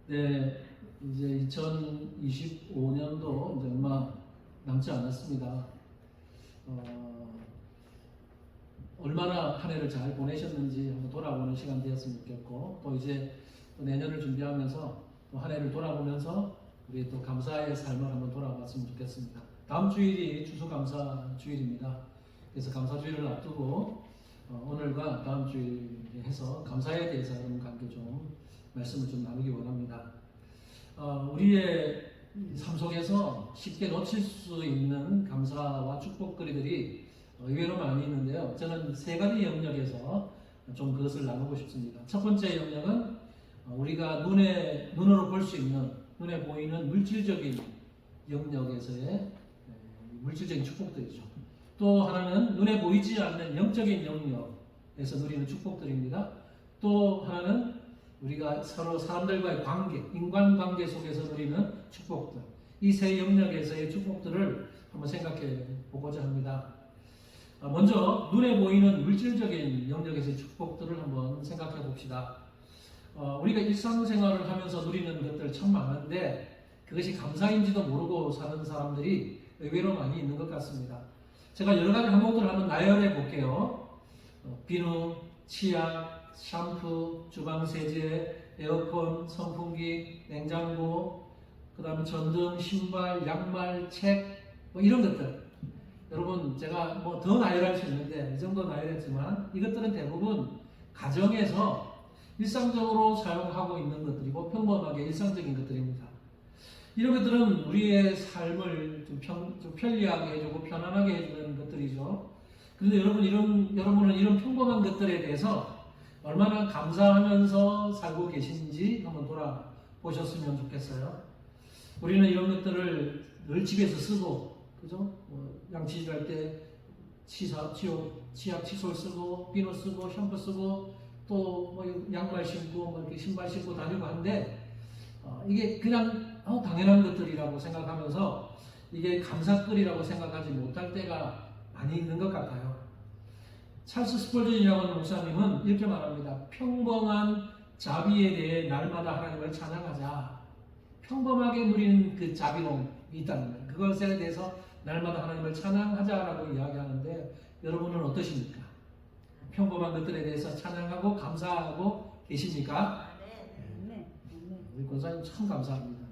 네, 이제 2025년도 이제 얼마 남지 않았습니다. 얼마나 한 해를 잘 보내셨는지 한번 돌아보는 시간 되었으면 좋겠고, 또 이제 또 내년을 준비하면서 또 한 해를 돌아보면서 우리 또 감사의 삶을 한번 돌아봤으면 좋겠습니다. 다음 주일이 추수감사 주일입니다. 그래서 감사 주일을 앞두고 오늘과 다음 주일에 해서 감사에 대해서 여러분과 함께 좀 말씀을 좀 나누기 원합니다. 우리의 삶 속에서 쉽게 놓칠 수 있는 감사와 축복거리들이 의외로 많이 있는데요. 저는 세 가지 영역에서 좀 그것을 나누고 싶습니다. 첫 번째 영역은 우리가 눈으로 볼 수 있는, 눈에 보이는 물질적인 영역에서의 물질적인 축복들이죠. 또 하나는 눈에 보이지 않는 영적인 영역에서 누리는 축복들입니다. 또 하나는 우리가 서로 사람들과의 관계, 인간관계 속에서 누리는 축복들, 이 세 영역에서의 축복들을 한번 생각해 보고자 합니다. 먼저 눈에 보이는 물질적인 영역에서의 축복들을 한번 생각해 봅시다. 우리가 일상생활을 하면서 누리는 것들 참 많은데 그것이 감사인지도 모르고 사는 사람들이 의외로 많이 있는 것 같습니다. 제가 여러 가지 항목들을 한번 나열해 볼게요. 비누, 치약, 샴푸, 주방세제, 에어컨, 선풍기, 냉장고, 그 다음에 전등, 신발, 양말, 책, 이런 것들. 여러분, 제가 더 나열할 수 있는데 이 정도 나열했지만 이것들은 대부분 가정에서 일상적으로 사용하고 있는 것들이고 평범하게 일상적인 것들입니다. 이런 것들은 우리의 삶을 좀 편리하게 해주고 편안하게 해주는 것들이죠. 그런데 여러분은 이런 평범한 것들에 대해서 얼마나 감사하면서 살고 계신지 한번 돌아보셨으면 좋겠어요. 우리는 이런 것들을 늘 집에서 쓰고, 그죠? 양치질 때 치약, 칫솔 쓰고, 비누 쓰고, 샴푸 쓰고, 또 양말 신고, 이렇게 신발 신고 다니고 하는데, 이게 그냥 당연한 것들이라고 생각하면서 이게 감사거리라고 생각하지 못할 때가 많이 있는 것 같아요. 찰스 스펄전이라고 하는 목사님은 이렇게 말합니다. 평범한 자비에 대해 날마다 하나님을 찬양하자. 평범하게 누리는 그 자비로움이 있다는 거예요. 그것에 대해서 날마다 하나님을 찬양하자라고 이야기하는데 여러분은 어떠십니까? 평범한 것들에 대해서 찬양하고 감사하고 계십니까? 우리 권사님 참 감사합니다.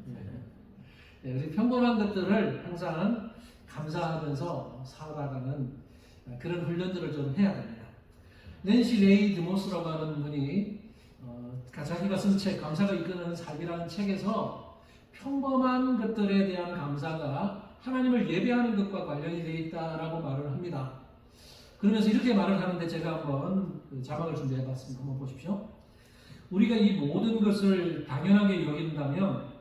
네, 우리 평범한 것들을 항상 감사하면서 살아가는 그런 훈련들을 좀 해야 됩니다. 낸시 레이 드모스라고 하는 분이 자기가 쓴 책, 감사가 이끄는 삶이라는 책에서 평범한 것들에 대한 감사가 하나님을 예배하는 것과 관련이 되어 있다라고 말을 합니다. 그러면서 이렇게 말을 하는데 제가 한번 자막을 준비해 봤습니다. 한번 보십시오. 우리가 이 모든 것을 당연하게 여긴다면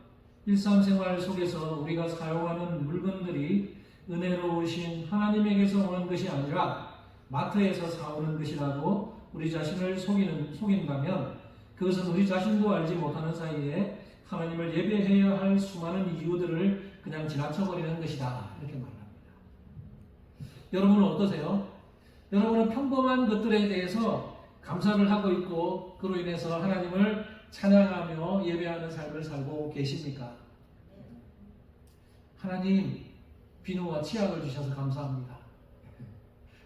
일상생활 속에서 우리가 사용하는 물건들이 은혜로우신 하나님에게서 오는 것이 아니라 마트에서 사오는 것이라고 우리 자신을 속인다면 그것은 우리 자신도 알지 못하는 사이에 하나님을 예배해야 할 수많은 이유들을 그냥 지나쳐버리는 것이다. 이렇게 말합니다. 여러분은 어떠세요? 여러분은 평범한 것들에 대해서 감사를 하고 있고 그로 인해서 하나님을 찬양하며 예배하는 삶을 살고 계십니까? 하나님 비누와 치약을 주셔서 감사합니다.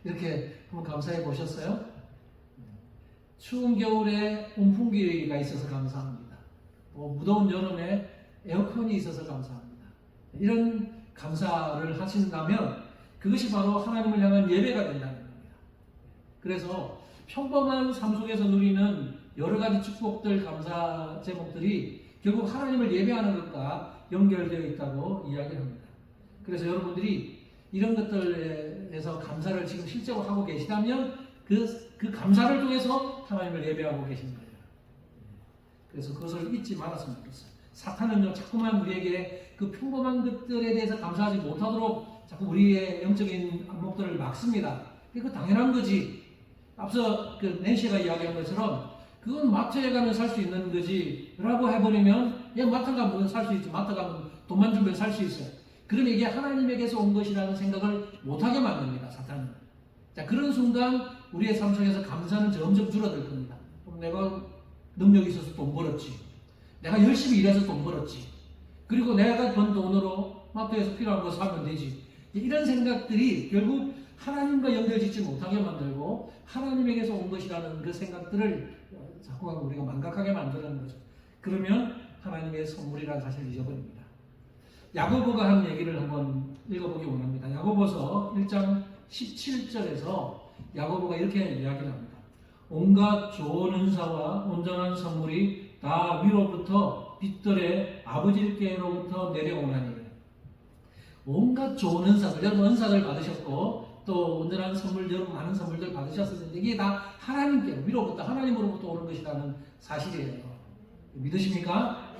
이렇게 한번 감사해 보셨어요? 추운 겨울에 온풍기가 있어서 감사합니다. 무더운 여름에 에어컨이 있어서 감사합니다. 이런 감사를 하신다면 그것이 바로 하나님을 향한 예배가 된다는 겁니다. 그래서 평범한 삶 속에서 누리는 여러 가지 축복들, 감사 제목들이 결국 하나님을 예배하는 것과 연결되어 있다고 이야기합니다. 그래서 여러분들이 이런 것들에서 감사를 지금 실제로 하고 계시다면 그 감사를 통해서 하나님을 예배하고 계신 거예요. 그래서 그것을 잊지 말았으면 좋겠어요. 사탄은요, 자꾸만 우리에게 그 평범한 것들에 대해서 감사하지 못하도록 자꾸 우리의 영적인 안목들을 막습니다. 그게 당연한 거지. 앞서 낸시가 이야기한 것처럼 그건 마트에 가면 살 수 있는 거지 라고 해버리면 마트 가면 살 수 있지. 마트 가면 돈만 주면 살 수 있어요. 그럼 이게 하나님에게서 온 것이라는 생각을 못하게 만듭니다. 사탄은. 자, 그런 순간 우리의 삶 속에서 감사는 점점 줄어들 겁니다. 내가 능력이 있어서 돈 벌었지. 내가 열심히 일해서 돈 벌었지. 그리고 내가 번 돈으로 마트에서 필요한 거 사면 되지. 이런 생각들이 결국 하나님과 연결짓지 못하게 만들고 하나님에게서 온 것이라는 그 생각들을 자꾸 우리가 망각하게 만드는 거죠. 그러면 하나님의 선물이라는 사실을 잊어버립니다. 야고보가 한 얘기를 한번 읽어보기 원합니다. 야고보서 1장 17절에서 야고보가 이렇게 이야기를 합니다. 온갖 좋은 은사와 온전한 선물이 다 위로부터 빛들의 아버지께로부터 내려오나니. 온갖 좋은 은사들, 여러분 은사들 받으셨고 또 온전한 선물, 여러분 많은 선물들 받으셨을 텐데 이게 다 하나님께 위로부터 하나님으로부터 오는 것이라는 사실이에요. 믿으십니까?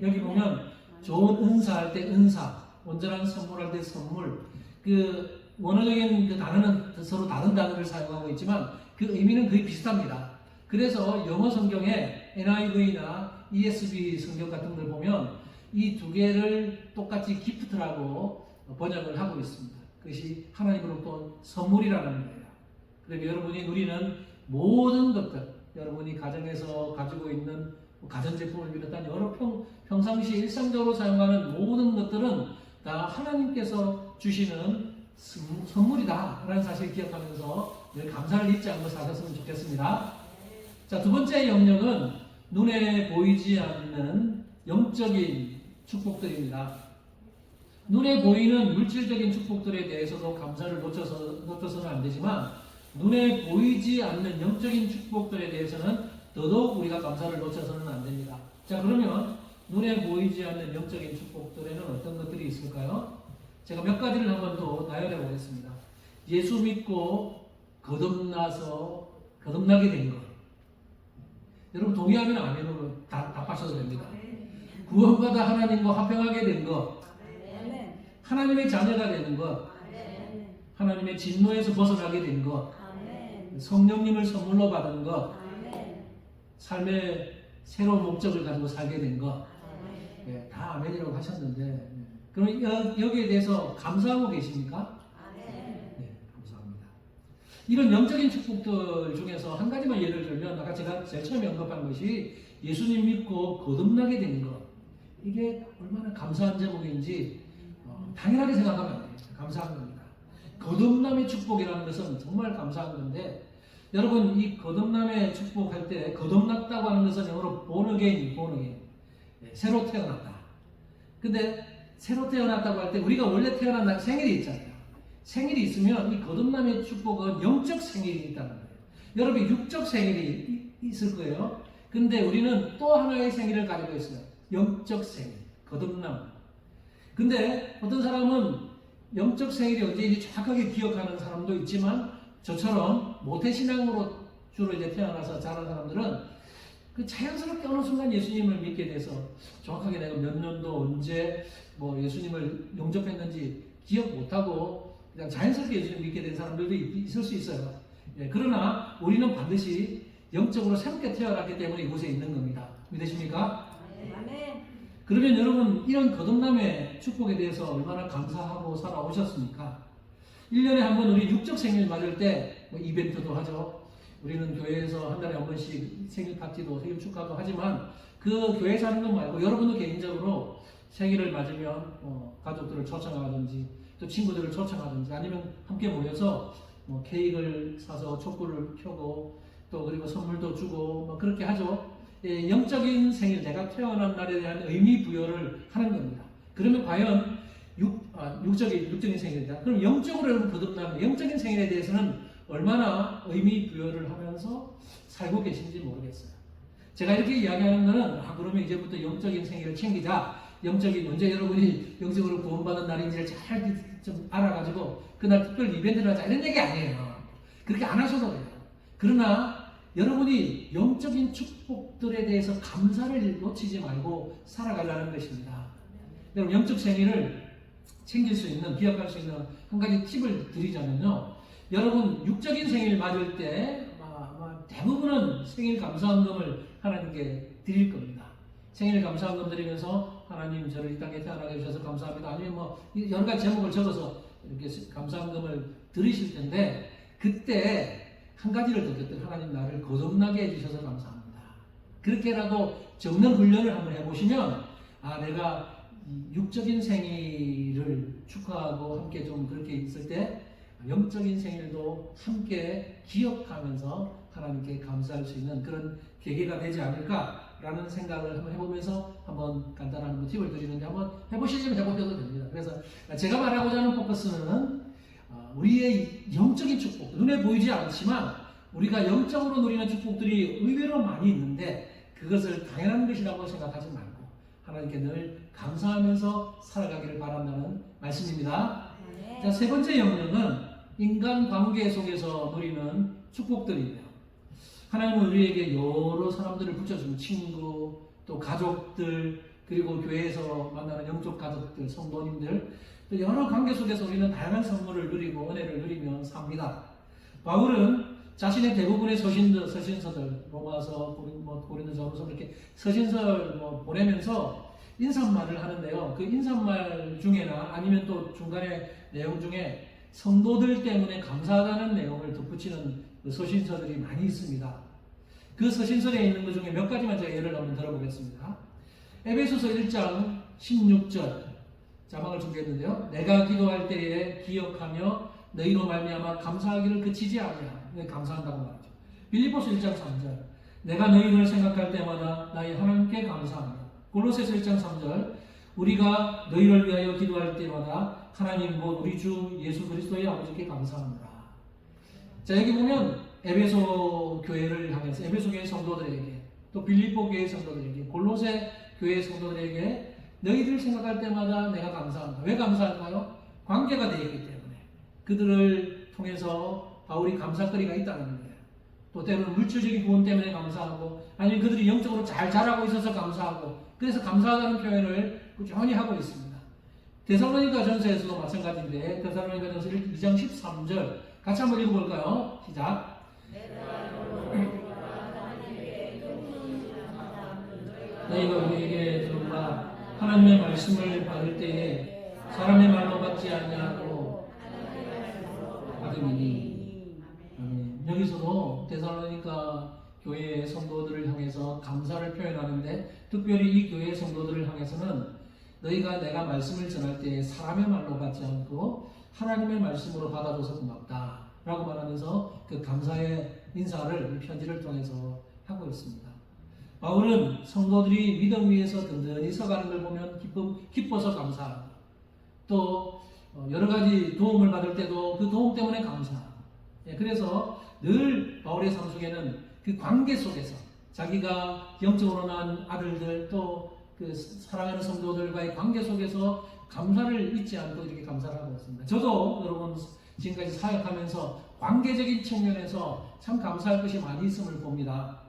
여기 보면 좋은 은사할 때 은사, 온전한 선물할 때 선물. 그 원어적인 그 단어는 서로 다른 단어를 사용하고 있지만 그 의미는 거의 비슷합니다. 그래서 영어 성경에 NIV나 ESV 성경 같은 걸 보면 이 두 개를 똑같이 기프트라고 번역을 하고 있습니다. 그것이 하나님으로부터 선물이라는 거예요. 그럼 여러분이 누리는 모든 것들, 여러분이 가정에서 가지고 있는 가전제품을 비롯한 여러 평상시 일상적으로 사용하는 모든 것들은 다 하나님께서 주시는 선물이다 라는 사실을 기억하면서 늘 감사를 잊지 않고 사셨으면 좋겠습니다. 자, 두 번째 영역은 눈에 보이지 않는 영적인 축복들입니다. 눈에 보이는 물질적인 축복들에 대해서도 감사를 놓쳐서는 안 되지만 눈에 보이지 않는 영적인 축복들에 대해서는 더더욱 우리가 감사를 놓쳐서는 안 됩니다. 자, 그러면 눈에 보이지 않는 영적인 축복들에는 어떤 것들이 있을까요? 제가 몇 가지를 한번 더 나열해 보겠습니다. 예수 믿고 거듭나게 된 것. 여러분 동의하면 아멘으로 답하셔도 됩니다. 구원받아 하나님과 화평하게 된 것. 하나님의 자녀가 되는 것. 하나님의 진노에서 벗어나게 된 것. 성령님을 선물로 받은 것. 삶의 새로운 목적을 가지고 살게 된 것. 네, 다 아멘이라고 하셨는데 그럼 여기에 대해서 감사하고 계십니까? 네, 감사합니다. 이런 영적인 축복들 중에서 한 가지만 예를 들면 아까 제가 제일 처음에 언급한 것이 예수님 믿고 거듭나게 된 것. 이게 얼마나 감사한 제목인지 당연하게 생각하면 안 돼요. 감사한 겁니다. 거듭남의 축복이라는 것은 정말 감사한 건데 여러분 이 거듭남의 축복할 때 거듭났다고 하는 것은 영어로 born again. 새로 태어났다. 근데 새로 태어났다고 할 때 우리가 원래 태어난 생일이 있잖아요. 생일이 있으면 이 거듭남의 축복은 영적 생일이 있다는 거예요. 여러분 육적 생일이 있을 거예요. 근데 우리는 또 하나의 생일을 가지고 있어요. 영적 생일, 거듭남. 근데 어떤 사람은 영적 생일이 언제인지 정확하게 기억하는 사람도 있지만 저처럼 모태신앙으로 주로 이제 태어나서 자란 사람들은 그 자연스럽게 어느 순간 예수님을 믿게 돼서 정확하게 내가 몇 년도 언제 뭐 예수님을 영접했는지 기억 못하고 그냥 자연스럽게 예수님을 믿게 된 사람들도 있을 수 있어요. 예, 그러나 우리는 반드시 영적으로 새롭게 태어났기 때문에 이곳에 있는 겁니다. 믿으십니까? 네. 그러면 여러분 이런 거듭남의 축복에 대해서 얼마나 감사하고 살아오셨습니까? 1년에 한 번 우리 육적 생일 맞을 때 뭐 이벤트도 하죠. 우리는 교회에서 한 달에 한 번씩 생일 파티도 생일 축하도 하지만 그 교회에서 하는 것 말고 여러분도 개인적으로 생일을 맞으면 가족들을 초청하든지 또 친구들을 초청하든지 아니면 함께 모여서 뭐 케이크를 사서 촛불을 켜고 또 그리고 선물도 주고 뭐 그렇게 하죠. 예, 영적인 생일, 내가 태어난 날에 대한 의미 부여를 하는 겁니다. 그러면 과연 육적인 생일이다. 그럼 영적으로 여러분 거듭나는 영적인 생일에 대해서는 얼마나 의미 부여를 하면서 살고 계신지 모르겠어요. 제가 이렇게 이야기하는 거는 그러면 이제부터 영적인 생일을 챙기자. 영적인 언제 여러분이 영적으로 구원받은 날인지를 잘 좀 알아가지고 그날 특별 이벤트를 하자 이런 얘기 아니에요. 그렇게 안 하셔도 돼요. 그러나 여러분이 영적인 축복들에 대해서 감사를 놓치지 말고 살아가려는 것입니다. 여러분 영적 생일을 챙길 수 있는, 기억할 수 있는 한 가지 팁을 드리자면요. 여러분 육적인 생일 맞을 때 대부분은 생일 감사헌금을 하나님께 드릴 겁니다. 생일 감사헌금 드리면서 하나님 저를 이 땅에 태어나게 해주셔서 감사합니다. 아니면 뭐 여러 가지 제목을 적어서 이렇게 감사헌금을 드리실 텐데 그때 한 가지를 더 겠더니 하나님 나를 거듭나게 해주셔서 감사합니다. 그렇게라도 적는 훈련을 한번 해보시면 내가 육적인 생일을 축하하고 함께 좀 그렇게 있을 때 영적인 생일도 함께 기억하면서 하나님께 감사할 수 있는 그런 계기가 되지 않을까라는 생각을 한번 해보면서 한번 간단한 팁을 드리는데 한번 해보시면 해보셔도 됩니다. 그래서 제가 말하고자 하는 포커스는 우리의 영적인 축복, 눈에 보이지 않지만 우리가 영적으로 누리는 축복들이 의외로 많이 있는데 그것을 당연한 것이라고 생각하지 말고 하나님께 늘 감사하면서 살아가기를 바란다는 말씀입니다. 자, 세 번째 영역은 인간 관계 속에서 누리는 축복들이에요. 하나님은 우리에게 여러 사람들을 붙여주는 친구, 또 가족들, 그리고 교회에서 만나는 영적 가족들, 성도님들, 또 여러 관계 속에서 우리는 다양한 선물을 누리고 은혜를 누리며 삽니다. 바울은 자신의 대부분의 서신서들, 로마서, 고린도전서 이렇게 서신서를 보내면서 인사말을 하는데요. 그 인사말 중에나 아니면 또 중간에 내용 중에 성도들 때문에 감사하다는 내용을 덧붙이는 그 서신서들이 많이 있습니다. 그 서신서에 있는 것 중에 몇 가지만 제가 예를 한번 들어보겠습니다. 에베소서 1장 16절 자막을 준비했는데요. 내가 기도할 때에 기억하며 너희로 말미암아 감사하기를 그치지 아니하라. 감사한다고 말하죠. 빌립보서 1장 3절 내가 너희를 생각할 때마다 나의 하나님께 감사한다. 골로새서 1장 3절 우리가 너희를 위하여 기도할 때마다 하나님 곧 우리 주 예수 그리스도의 아버지께 감사합니다. 자, 여기 보면 에베소 교회를 향해서 에베소 교회 성도들에게 또 빌립보 교회 성도들에게 골로새 교회 성도들에게 너희들 생각할 때마다 내가 감사한다. 왜 감사할까요? 관계가 되어 있기 때문에 그들을 통해서 바울이 감사거리가 있다는 거예요. 또 때로는 물질적인 구원 때문에 감사하고 아니면 그들이 영적으로 잘 자라고 있어서 감사하고 그래서 감사하다는 표현을 꾸준히 하고 있습니다. 데살로니가 전서에서도 마찬가지인데 데살로니가 전서 2장 13절 같이 한번 읽어볼까요? 시작. 너희가 우리에게 들은 바 하나님의 말씀을 받을 때에 사람의 말로 받지 아니하고 받음이니. 여기서도 데살로니가 교회의 성도들을 향해서 감사를 표현하는데 특별히 이 교회의 성도들을 향해서는 너희가 내가 말씀을 전할 때 사람의 말로 받지 않고 하나님의 말씀으로 받아줘서 고맙다 라고 말하면서 그 감사의 인사를 이 편지를 통해서 하고 있습니다. 바울은 성도들이 믿음 위에서 든든히 서가는 걸 보면 기뻐서 감사하고 또 여러 가지 도움을 받을 때도 그 도움 때문에 감사하고 그래서 늘 바울의 삶 속에는 그 관계 속에서 자기가 영적으로 낳은 아들들 또 그 사랑하는 성도들과의 관계 속에서 감사를 잊지 않고 이렇게 감사를 하고 있습니다. 저도 여러분 지금까지 사역하면서 관계적인 측면에서 참 감사할 것이 많이 있음을 봅니다.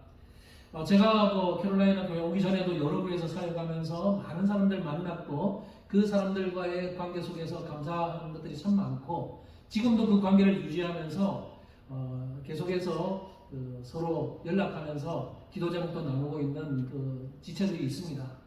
제가 캐롤라이나 교회 오기 전에도 여러 교회에서 사역하면서 많은 사람들 만났고 그 사람들과의 관계 속에서 감사하는 것들이 참 많고 지금도 그 관계를 유지하면서 계속해서 서로 연락하면서 기도 제목도 나누고 있는 그 지체들이 있습니다.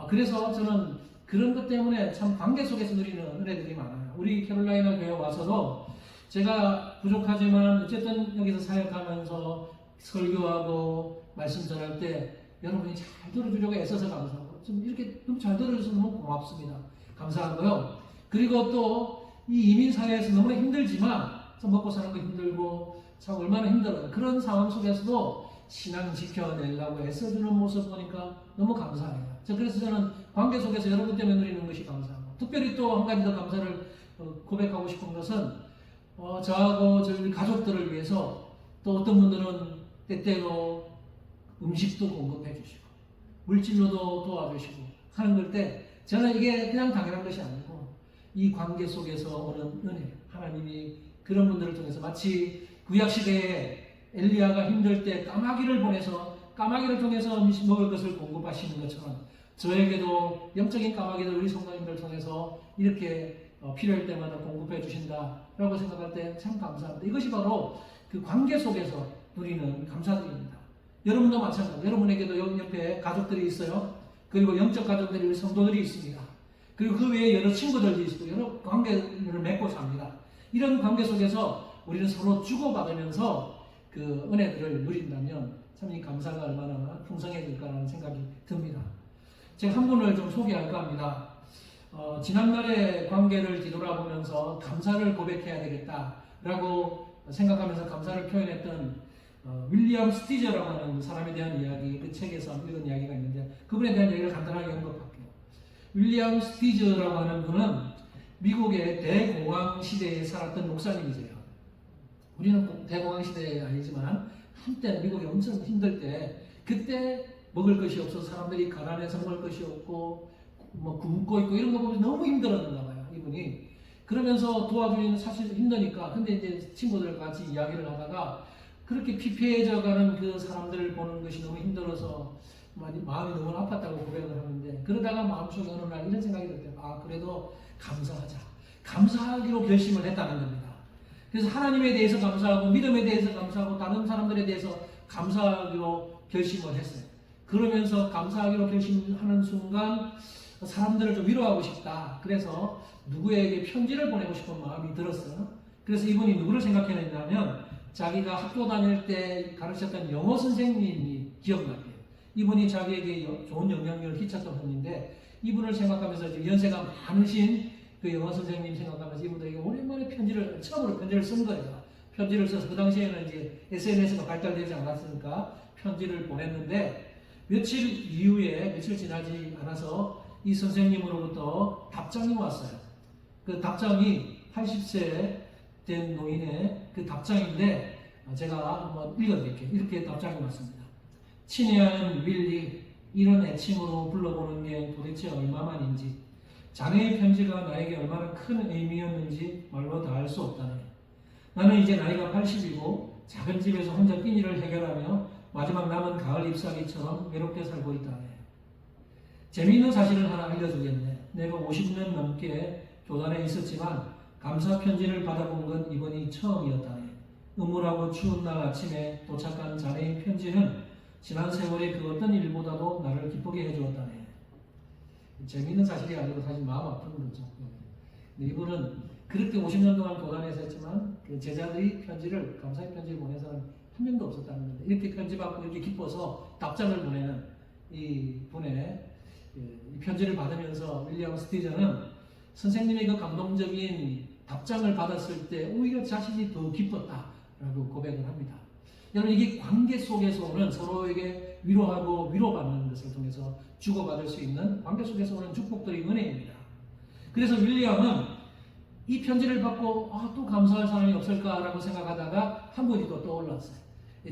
그래서 저는 그런 것 때문에 참 관계 속에서 누리는 은혜들이 많아요. 우리 캐롤라이나 교회 와서도 제가 부족하지만 어쨌든 여기서 사역하면서 설교하고 말씀 전할 때 여러분이 잘 들어주려고 애써서 감사하고 좀 이렇게 너무 잘 들어줘서 너무 고맙습니다. 감사하고요. 그리고 또 이 이민 사회에서 너무나 힘들지만 좀 먹고 사는 거 힘들고 참 얼마나 힘들어요. 그런 상황 속에서도 신앙 지켜내려고 애써주는 모습 보니까 너무 감사해요. 그래서 저는 관계 속에서 여러분 때문에 누리는 것이 감사하고 특별히 또 한 가지 더 감사를 고백하고 싶은 것은 저하고 저희 가족들을 위해서 또 어떤 분들은 때때로 음식도 공급해 주시고 물질로도 도와주시고 하는 걸 때 저는 이게 그냥 당연한 것이 아니고 이 관계 속에서 오는 은혜 하나님이 그런 분들을 통해서 마치 구약시대에 엘리야가 힘들 때 까마귀를 보내서 까마귀를 통해서 먹을 것을 공급하시는 것처럼 저에게도 영적인 까마귀들 우리 성도님들 통해서 이렇게 필요할 때마다 공급해 주신다라고 생각할 때 참 감사합니다. 이것이 바로 그 관계 속에서 누리는 감사드립니다. 여러분도 마찬가지로 여러분에게도 옆에 가족들이 있어요. 그리고 영적 가족들이 우리 성도들이 있습니다. 그리고 그 외에 여러 친구들도 있고 여러 관계를 맺고 삽니다. 이런 관계 속에서 우리는 서로 주고받으면서 그 은혜들을 누린다면 참 이 감사가 얼마나 풍성해질까라는 생각이 듭니다. 제가 한 분을 좀 소개할까 합니다. 지난날의 관계를 뒤돌아보면서 감사를 고백해야 되겠다라고 생각하면서 감사를 표현했던 윌리엄 스티저라고 하는 사람에 대한 이야기, 그 책에서 읽은 이야기가 있는데 그분에 대한 얘기를 간단하게 언급할게요. 윌리엄 스티저라고 하는 분은 미국의 대공황 시대에 살았던 목사님이세요. 우리는 대공황 시대에 아니지만 한때 미국이 엄청 힘들 때 그때 먹을 것이 없어서 사람들이 가난해서 먹을 것이 없고 뭐 굶고 있고 이런 거 보면 너무 힘들었나 봐요, 이분이. 그러면서 도와주기는 사실 힘드니까. 근데 이제 친구들과 같이 이야기를 하다가 그렇게 피폐해져 가는 그 사람들을 보는 것이 너무 힘들어서 마음이 너무 아팠다고 고백을 하는데, 그러다가 마음속에 어느 날 이런 생각이 들어요. 아, 그래도 감사하자. 감사하기로 결심을 했다는 겁니다. 그래서 하나님에 대해서 감사하고 믿음에 대해서 감사하고 다른 사람들에 대해서 감사하기로 결심을 했어요. 그러면서 감사하기로 결심하는 순간 사람들을 좀 위로하고 싶다. 그래서 누구에게 편지를 보내고 싶은 마음이 들었어요. 그래서 이분이 누구를 생각해냈냐면 자기가 학교 다닐 때 가르쳤던 영어 선생님이 기억나요. 이분이 자기에게 좋은 영향력을 끼쳤던 분인데, 이분을 생각하면서 이제 연세가 많으신 그 영어 선생님 생각하면서 이분들에게 오랜만에 처음으로 편지를 쓴 거예요. 편지를 써서 그 당시에는 이제 SNS가 발달되지 않았으니까 편지를 보냈는데, 며칠 지나지 않아서 이 선생님으로부터 답장이 왔어요. 그 답장이 80세 된 노인의 그 답장인데 제가 한번 읽어드릴게요. 이렇게 답장이 왔습니다. 친애하는 윌리, 이런 애칭으로 불러보는 게 도대체 얼마만인지, 자네의 편지가 나에게 얼마나 큰 의미였는지 말로 다 알 수 없다네. 나는 이제 나이가 80이고 작은 집에서 혼자 끼니를 해결하며 마지막 남은 가을 잎사귀처럼 외롭게 살고 있다네. 재미있는 사실을 하나 알려주겠네. 내가 50년 넘게 교단에 있었지만 감사 편지를 받아본 건 이번이 처음이었다네. 음울하고 추운 날 아침에 도착한 자네의 편지는 지난 세월의 그 어떤 일보다도 나를 기쁘게 해주었다네. 재미있는 사실이 아니고 사실 마음 아픈 거죠. 근데 이분은 그렇게 50년 동안 교단에서 했지만 그 제자들이 편지를, 감사의 편지를 보낸 사람 한 명도 없었다는 건데, 이렇게 편지 받고 이렇게 기뻐서 답장을 보내는 이 분의 이 편지를 받으면서 윌리엄 스티저는 선생님의 그 감동적인 답장을 받았을 때 오히려 자신이 더 기뻤다라고 고백을 합니다. 여러분, 이게 관계 속에서 오는 서로에게 위로하고 위로받는 것을 통해서 주고받을 수 있는 관계 속에서 오는 축복들이 은혜입니다. 그래서 윌리엄은 이 편지를 받고 또 감사할 사람이 없을까라고 생각하다가 한 분이 또 떠올랐어요.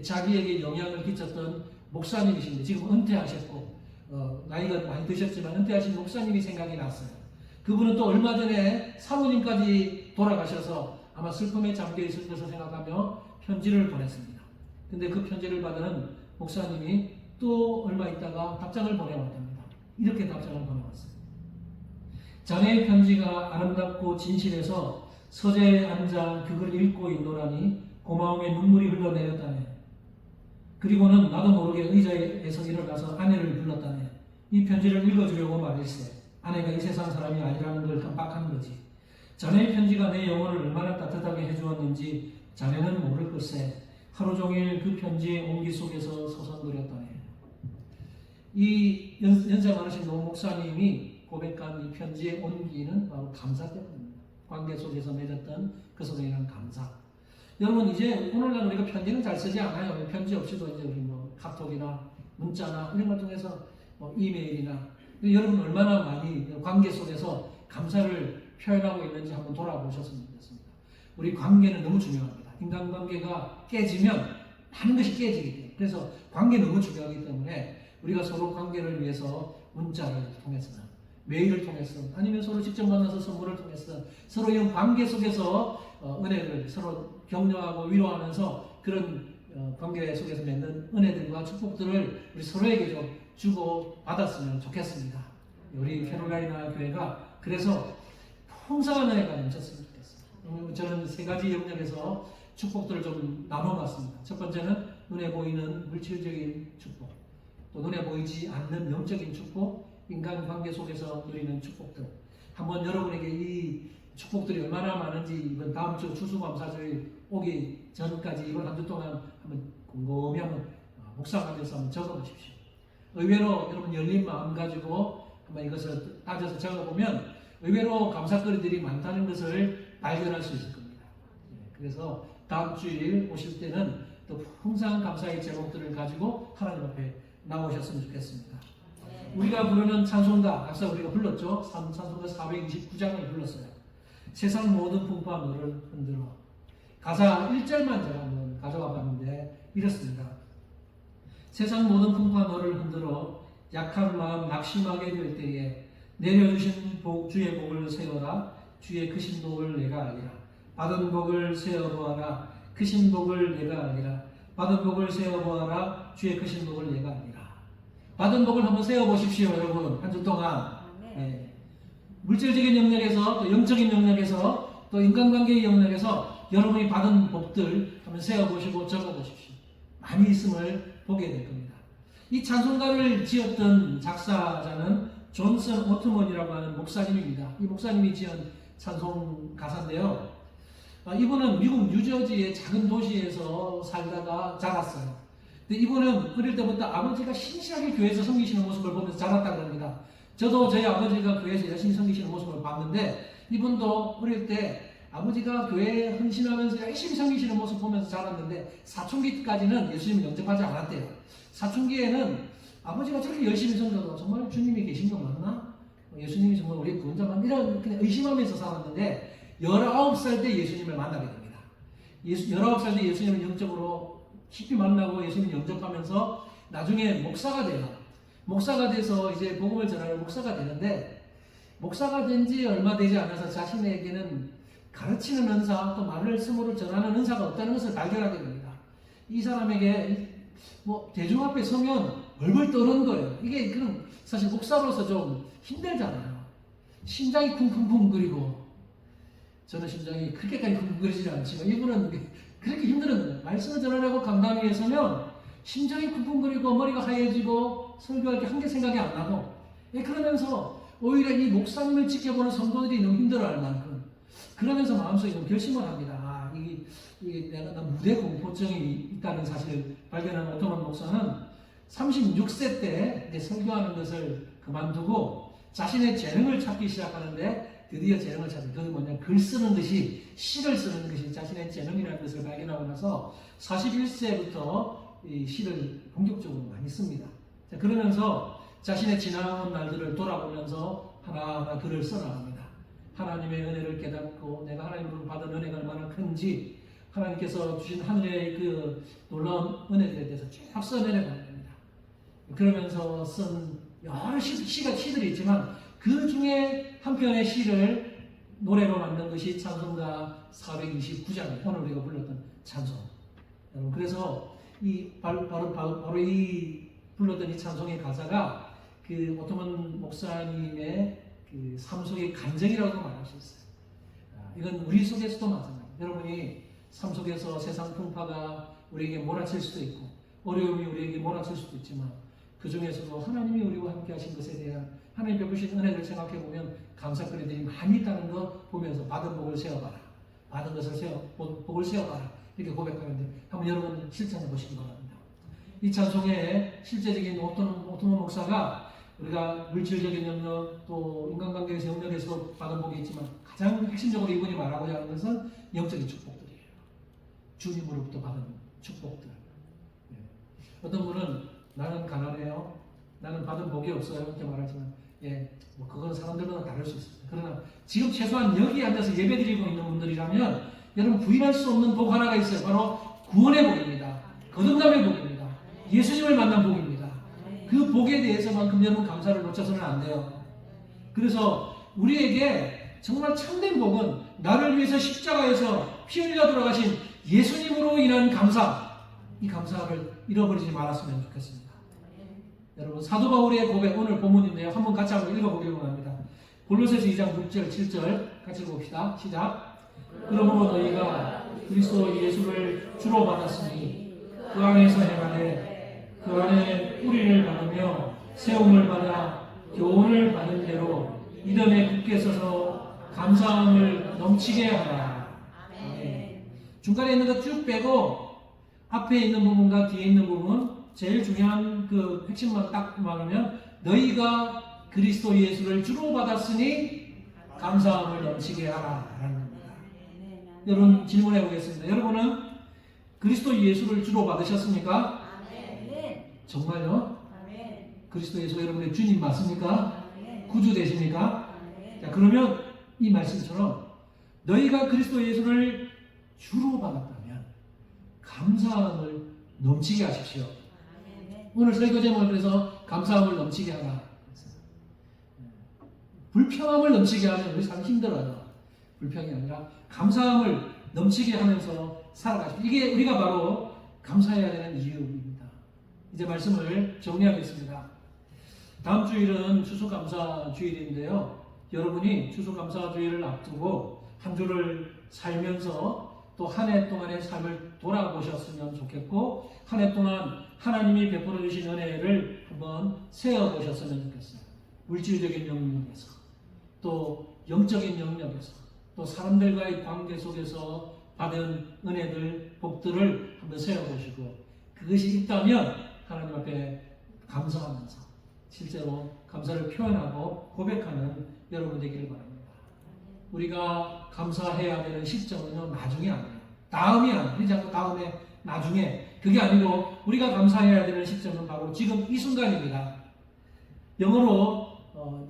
자기에게 영향을 끼쳤던 목사님이신데 지금 은퇴하셨고 나이가 많이 드셨지만 은퇴하신 목사님이 생각이 났어요. 그분은 또 얼마 전에 사모님까지 돌아가셔서 아마 슬픔에 잠겨 있을 것을 생각하며 편지를 보냈습니다. 근데 그 편지를 받은 목사님이 또 얼마 있다가 답장을 보내왔답니다. 이렇게 답장을 보내왔어요. 자네의 편지가 아름답고 진실해서 서재에 앉아 그걸 읽고 있노라니 고마움에 눈물이 흘러내렸다네. 그리고는 나도 모르게 의자에서 일어나서 아내를 불렀다네. 이 편지를 읽어주려고 말했어요. 아내가 이 세상 사람이 아니라는 걸 깜빡한 거지. 자네의 편지가 내 영혼을 얼마나 따뜻하게 해주었는지 자네는 모를 것에 하루 종일 그 편지의 온기 속에서 서성거렸다네. 이 연세 많으신 노 목사님이 고백한 이 편지의 온기는 바로 감사 때문입니다. 관계 속에서 맺었던 그 속에 있는 감사. 여러분, 이제 오늘날 우리가 편지는 잘 쓰지 않아요. 편지 없이도 이제 우리 카톡이나 문자나 이런 걸 통해서 이메일이나, 여러분 얼마나 많이 관계 속에서 감사를 표현하고 있는지 한번 돌아보셨으면 좋겠습니다. 우리 관계는 너무 중요합니다. 인간관계가 깨지면 많은 것이 깨지기 때문에, 그래서 관계 너무 중요하기 때문에 우리가 서로 관계를 위해서 문자를 통해서나 메일을 통해서 아니면 서로 직접 만나서 선물을 통해서 서로 이런 관계 속에서 은혜를 서로 격려하고 위로하면서 그런 관계 속에서 맺는 은혜들과 축복들을 우리 서로에게 좀 주고 받았으면 좋겠습니다. 우리 캐롤라이나 교회가 그래서 풍성한 은혜가 넘쳤으면 좋겠습니다. 저는 세 가지 영역에서 축복들을 좀 나눠봤습니다. 첫 번째는 눈에 보이는 물질적인 축복, 또 눈에 보이지 않는 영적인 축복, 인간관계 속에서 누리는 축복들. 한번 여러분에게 이 축복들이 얼마나 많은지 이번 다음 주 추수감사절 오기 전까지 이번 한 주 동안 한번 곰곰이 한번 묵상하면서 한번 적어보십시오. 의외로 여러분 열린 마음 가지고 한번 이것을 따져서 적어보면 의외로 감사거리들이 많다는 것을 발견할 수 있을 겁니다. 그래서 다음 주일 오실 때는 또 풍성한 감사의 제목들을 가지고 하나님 앞에 나오셨으면 좋겠습니다. 우리가 부르는 찬송가, 앞서 우리가 불렀죠. 찬송가 429장을 불렀어요. 세상 모든 풍파 너를 흔들어. 가사 1절만 제가 한번 가져와 봤는데 이렇습니다. 세상 모든 풍파 너를 흔들어 약한 마음 낙심하게 될 때에 내려주신 주의 복을 세워라. 주의 크신 복을 내가 알리라. 받은 복을 세어보아라. 크신 복을 내가 알리라. 받은 복을 세어보아라. 주의 크신 복을 내가 알리라. 받은 복을 한번 세어보십시오, 여러분. 한 주 동안. 네. 물질적인 영역에서 또 영적인 영역에서 또 인간관계의 영역에서 여러분이 받은 복들 한번 세어보시고 적어보십시오. 많이 있음을 보게 될 겁니다. 이 찬송가를 지었던 작사자는 존슨 오트먼이라고 하는 목사님입니다. 이 목사님이 지은 찬송 가사인데요. 이분은 미국 뉴저지의 작은 도시에서 살다가 자랐어요. 근데 이분은 어릴 때부터 아버지가 신실하게 교회에서 섬기시는 모습을 보면서 자랐다고 합니다. 저도 저희 아버지가 교회에서 열심히 섬기시는 모습을 봤는데 이분도 어릴 때 아버지가 교회에 헌신하면서 열심히 섬기시는 모습 보면서 자랐는데 사춘기까지는 예수님을 영접하지 않았대요. 사춘기에는 아버지가 저렇게 열심히 섬겨도 정말 주님이 계신 거 맞나? 예수님이 정말 우리 구원자 맞나? 이런 그냥 의심하면서 살았는데 19살 때 예수님을 만나게 됩니다. 19살 때 예수님을 영적으로 깊이 만나고 예수님을 영접하면서 나중에 목사가 돼요. 목사가 돼서 이제 복음을 전하는 목사가 되는데 목사가 된 지 얼마 되지 않아서 자신에게는 가르치는 은사 또 말씀으로 전하는 은사가 없다는 것을 발견하게 됩니다. 이 사람에게 뭐 대중 앞에 서면 얼굴 떠는 거예요. 이게 그럼 사실 목사로서 좀 힘들잖아요. 심장이 쿵쿵쿵거리고 저는 심장이 그렇게까지 쿵쿵거리지 않지만 이분은 그렇게 힘들었는데 말씀을 전하려고 강단 위에 서면 심장이 쿵쿵거리고 머리가 하얘지고 설교할 게 한 개 생각이 안 나고 그러면서 오히려 이 목사님을 지켜보는 성도들이 너무 힘들어할 만큼 그러면서 마음속에 좀 결심을 합니다. 이게 내가 무대 공포증이 있다는 사실을 발견한 오토만 목사는 36세 때 설교하는 것을 그만두고 자신의 재능을 찾기 시작하는데 드디어 재능을 찾은 그게 뭐냐 글 쓰는 것이 시를 쓰는 것이 자신의 재능이라는 것을 발견하고 나서 41세부터 이 시를 본격적으로 많이 씁니다. 자, 그러면서 자신의 지나온 날들을 돌아보면서 하나하나 글을 써나갑니다. 하나님의 은혜를 깨닫고 내가 하나님으로 받은 은혜가 얼마나 큰지 하나님께서 주신 하늘의 그 놀라운 은혜들에 대해서 쭉 써내려갑니다. 그러면서 쓴 여러 시들이 있지만 그 중에 한 편의 시를 노래로 만든 것이 찬송가 429장 오늘 우리가 불렀던 찬송. 여러분 그래서 바로 이 불렀던 이 찬송의 가사가 그 오토만 목사님의 그 삶 속의 간증이라고 말할 수 있어요. 이건 우리 속에서도 마찬가지예요. 여러분이 삶 속에서 세상 풍파가 우리에게 몰아칠 수도 있고 어려움이 우리에게 몰아칠 수도 있지만 그 중에서도 하나님이 우리와 함께 하신 것에 대한 하나님 베푸신 은혜를 생각해 보면 감사거리들이 많이 있다는 거 보면서 받은 복을 세어봐라. 받은 것을 복을 세어봐라. 이렇게 고백하는데 한번 여러분 실천해 보시기 바랍니다. 이 찬송의 실제적인 오토만 목사가 우리가 물질적인 영역 또 인간관계에서 영역에서 받은 복이 있지만 가장 핵심적으로 이분이 말하고자 하는 것은 영적인 축복들이에요. 주님으로부터 받은 축복들. 어떤 분은 나는 가난해요. 나는 받은 복이 없어요. 이렇게 말하지만 뭐 그건 사람들마다 다를 수 있습니다. 그러나 지금 최소한 여기 앉아서 예배드리고 있는 분들이라면 여러분 부인할 수 없는 복 하나가 있어요. 바로 구원의 복입니다. 거듭남의 복입니다. 예수님을 만난 복입니다. 그 복에 대해서만큼 여러분 감사를 놓쳐서는 안 돼요. 그래서 우리에게 정말 참된 복은 나를 위해서 십자가에서 피 흘려 돌아가신 예수님으로 인한 감사, 이 감사를 잃어버리지 말았으면 좋겠습니다. 여러분 사도 바울의 고백 오늘 본문인데요. 한번 같이 한번 읽어보기로 합니다. 골로새서 2장 6절 7절 같이 읽어봅시다. 시작. 그러므로 너희가 그리스도 예수를 주로 받았으니 그 안에서 행하되 그 안에 뿌리를 받으며 세움을 받아 교훈을 받은 대로 믿음에 굳게 서서 감사함을 넘치게 하라. 아멘. 중간에 있는 거 쭉 빼고 앞에 있는 부분과 뒤에 있는 부분 제일 중요한 그 핵심만 딱 말하면 너희가 그리스도 예수를 주로 받았으니 감사함을 넘치게 하라 라는 겁니다. 여러분 질문해 보겠습니다. 여러분은 그리스도 예수를 주로 받으셨습니까? 정말요? 그리스도 예수가 여러분의 주님 맞습니까? 구주 되십니까? 자, 그러면 이 말씀처럼 너희가 그리스도 예수를 주로 받았다면 감사함을 넘치게 하십시오. 오늘 설교 제목은 그래서 감사함을 넘치게 하라. 불평함을 넘치게 하면 우리 참 힘들어요. 불평이 아니라 감사함을 넘치게 하면서 살아가십시오. 이게 우리가 바로 감사해야 되는 이유입니다. 이제 말씀을 정리하겠습니다. 다음 주일은 추수감사 주일인데요. 여러분이 추수감사 주일을 앞두고 한 주를 살면서 또 한 해 동안의 삶을 돌아보셨으면 좋겠고, 한 해 동안 하나님이 베풀어 주신 은혜를 한번 세어보셨으면 좋겠어요. 물질적인 영역에서, 또 영적인 영역에서, 또 사람들과의 관계 속에서 받은 은혜들, 복들을 한번 세어보시고, 그것이 있다면 하나님 앞에 감사하면서 실제로 감사를 표현하고 고백하는 여러분 되기를 바랍니다. 우리가 감사해야 되는 시점은 나중이 아니에요. 다음이 아니에요. 그렇지 않고 다음에, 나중에. 그게 아니고 우리가 감사해야 되는 시점은 바로 지금 이 순간입니다. 영어로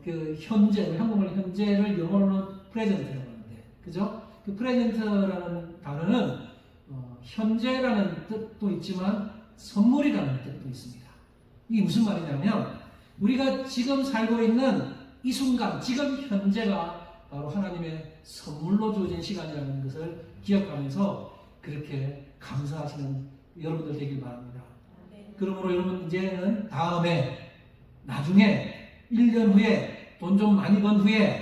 그 현재, 한국말 현재를 영어로는 프레젠트라고 하는데, 그죠? 그 프레젠트라는 단어는 현재라는 뜻도 있지만 선물이라는 뜻도 있습니다. 이게 무슨 말이냐면 우리가 지금 살고 있는 이 순간, 지금 현재가 바로 하나님의 선물로 주어진 시간이라는 것을 기억하면서 그렇게 감사하시는 여러분들 되길 바랍니다. 그러므로 여러분 이제는 다음에, 나중에, 1년 후에, 돈 좀 많이 번 후에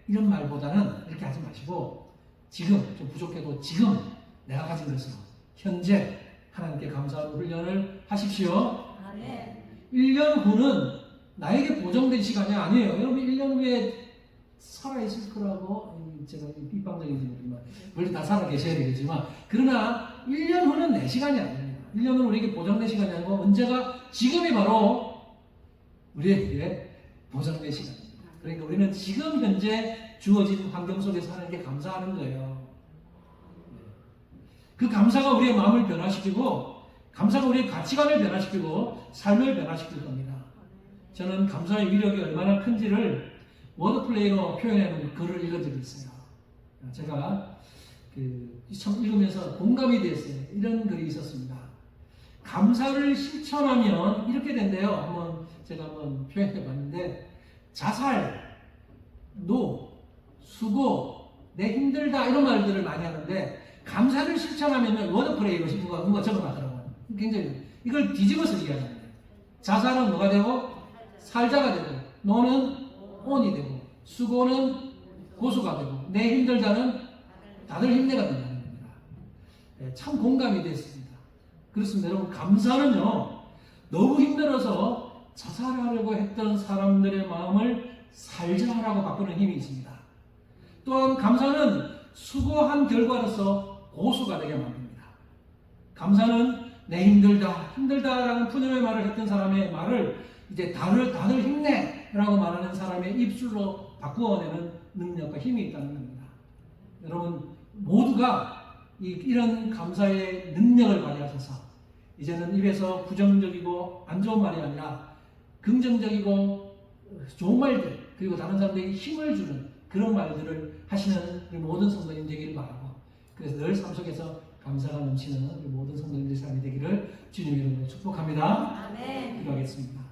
이런 말보다는 이렇게 하지 마시고 지금, 좀 부족해도 지금 내가 가진 것으로 현재 하나님께 감사하는 훈련을 하십시오. 1년 후는 나에게 보정된 시간이 아니에요. 여러분 1년 후에 살아있을 거라고, 제가 삐빵적인지 모르지만 원래 다 살아 계셔야 되겠지만, 그러나 1년 후는 내 시간이 아닙니다. 1년은 우리에게 보정된 시간이 아니고 언제가, 지금이 바로 우리에게 보정된 시간입니다. 그러니까 우리는 지금 현재 주어진 환경 속에서 하나님께 감사하는 거예요. 그 감사가 우리의 마음을 변화시키고, 감사가 우리의 가치관을 변화시키고 삶을 변화시킬 겁니다. 저는 감사의 위력이 얼마나 큰지를 워드플레이로 표현하는 글을 읽은 적이 있어요. 제가 처음 읽으면서 공감이 됐어요. 이런 글이 있었습니다. 감사를 실천하면 이렇게 된대요. 제가 한번 표현해 봤는데, 자살, 노, 수고, 내 힘들다 이런 말들을 많이 하는데, 감사를 실천하면 워드플레이로 누가 적어놨더라고요. 굉장히 이걸 뒤집어서 얘기하는 거예요. 자살은 뭐가 되고, 살자가 되고, 노는 온이 되고, 수고는 고수가 되고, 내 힘들다는 다들 힘내가 된다는 겁니다. 참 공감이 됐습니다. 그렇습니다. 여러분, 감사는요, 너무 힘들어서 자살하려고 했던 사람들의 마음을 살자라고 바꾸는 힘이 있습니다. 또한 감사는 수고한 결과로서 고수가 되게 만듭니다. 감사는 내 힘들다라는 푸념의 말을 했던 사람의 말을 이제 다들 힘내라고 말하는 사람의 입술로 바꾸어내는 능력과 힘이 있다는 겁니다. 여러분 모두가 이런 감사의 능력을 발휘하셔서 이제는 입에서 부정적이고 안 좋은 말이 아니라 긍정적이고 좋은 말들, 그리고 다른 사람들에게 힘을 주는 그런 말들을 하시는 우리 모든 성도님 되기를 바라고, 그래서 늘 삶 속에서 감사가 넘치는 우리 모든 성도님들의 삶이 되기를 주님 이름으로 축복합니다. 아멘. 기도하겠습니다.